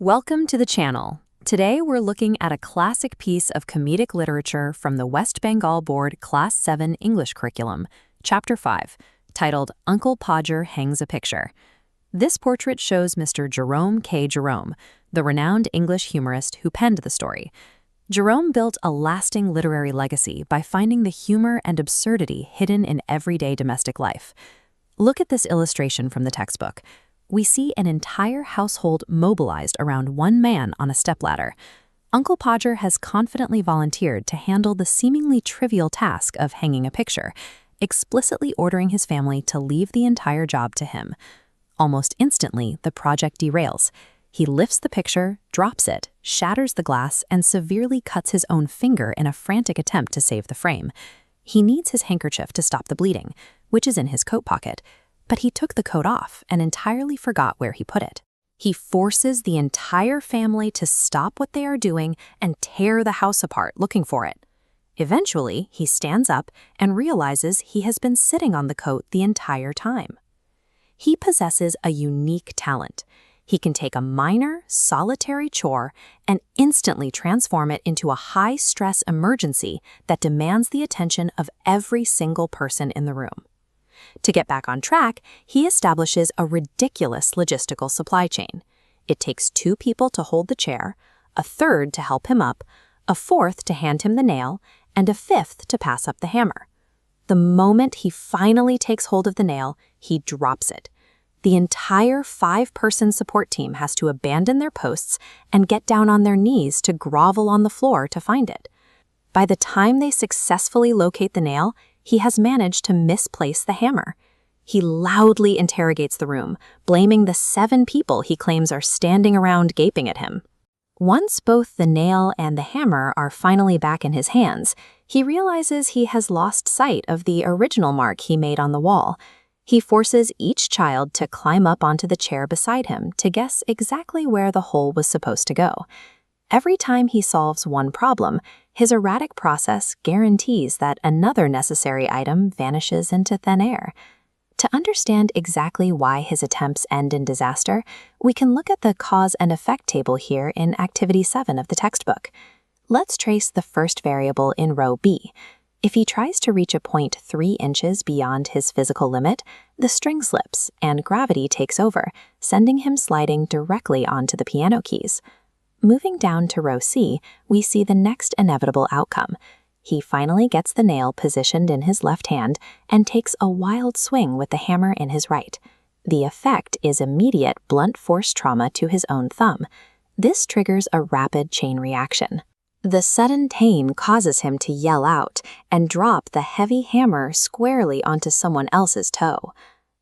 Welcome to the channel. Today we're looking at a classic piece of comedic literature from the West Bengal Board Class 7 English curriculum, Chapter 5, titled Uncle Podger Hangs a Picture. This portrait shows Mr. Jerome K. Jerome, the renowned English humorist who penned the story. Jerome built a lasting literary legacy by finding the humor and absurdity hidden in everyday domestic life. Look at this illustration from the textbook. We see an entire household mobilized around one man on a stepladder. Uncle Podger has confidently volunteered to handle the seemingly trivial task of hanging a picture, explicitly ordering his family to leave the entire job to him. Almost instantly, the project derails. He lifts the picture, drops it, shatters the glass, and severely cuts his own finger in a frantic attempt to save the frame. He needs his handkerchief to stop the bleeding, which is in his coat pocket. But he took the coat off and entirely forgot where he put it. He forces the entire family to stop what they are doing and tear the house apart looking for it. Eventually, he stands up and realizes he has been sitting on the coat the entire time. He possesses a unique talent. He can take a minor, solitary chore and instantly transform it into a high-stress emergency that demands the attention of every single person in the room. To get back on track, he establishes a ridiculous logistical supply chain. It takes 2 people to hold the chair, a third to help him up, a fourth to hand him the nail, and a fifth to pass up the hammer. The moment he finally takes hold of the nail, he drops it. The entire 5-person support team has to abandon their posts and get down on their knees to grovel on the floor to find it. By the time they successfully locate the nail, he has managed to misplace the hammer. He loudly interrogates the room, blaming the 7 people he claims are standing around gaping at him. Once both the nail and the hammer are finally back in his hands, he realizes he has lost sight of the original mark he made on the wall. He forces each child to climb up onto the chair beside him to guess exactly where the hole was supposed to go. Every time he solves one problem, his erratic process guarantees that another necessary item vanishes into thin air. To understand exactly why his attempts end in disaster, we can look at the cause and effect table here in Activity 7 of the textbook. Let's trace the first variable in row B. If he tries to reach a point 3 inches beyond his physical limit, the string slips and gravity takes over, sending him sliding directly onto the piano keys. Moving down to row C, we see the next inevitable outcome. He finally gets the nail positioned in his left hand and takes a wild swing with the hammer in his right. The effect is immediate blunt force trauma to his own thumb. This triggers a rapid chain reaction. The sudden pain causes him to yell out and drop the heavy hammer squarely onto someone else's toe.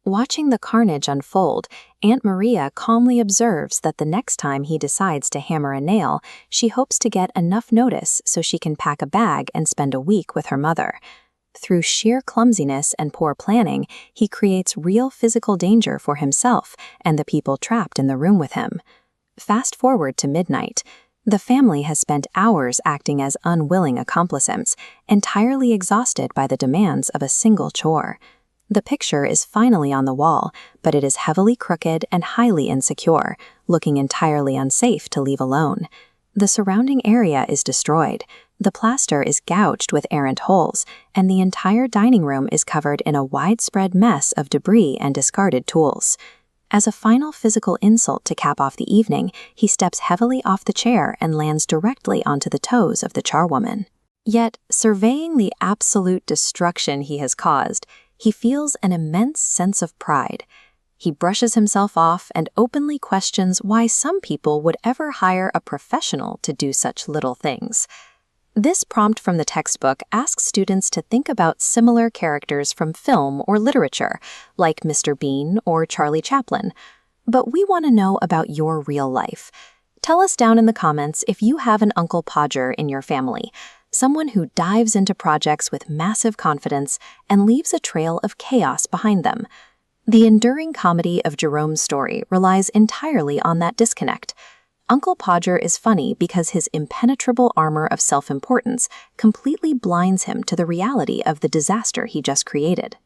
Watching the carnage unfold, Aunt Maria calmly observes that the next time he decides to hammer a nail, she hopes to get enough notice so she can pack a bag and spend a week with her mother. Through sheer clumsiness and poor planning, he creates real physical danger for himself and the people trapped in the room with him. Fast forward to midnight. The family has spent hours acting as unwilling accomplices, entirely exhausted by the demands of a single chore. The picture is finally on the wall, but it is heavily crooked and highly insecure, looking entirely unsafe to leave alone. The surrounding area is destroyed. The plaster is gouged with errant holes, and the entire dining room is covered in a widespread mess of debris and discarded tools. As a final physical insult to cap off the evening, he steps heavily off the chair and lands directly onto the toes of the charwoman. Yet, surveying the absolute destruction he has caused, he feels an immense sense of pride. He brushes himself off and openly questions why some people would ever hire a professional to do such little things. This prompt from the textbook asks students to think about similar characters from film or literature, like Mr. Bean or Charlie Chaplin. But we want to know about your real life. Tell us down in the comments if you have an Uncle Podger in your family, someone who dives into projects with massive confidence and leaves a trail of chaos behind them. The enduring comedy of Jerome's story relies entirely on that disconnect. Uncle Podger is funny because his impenetrable armor of self-importance completely blinds him to the reality of the disaster he just created.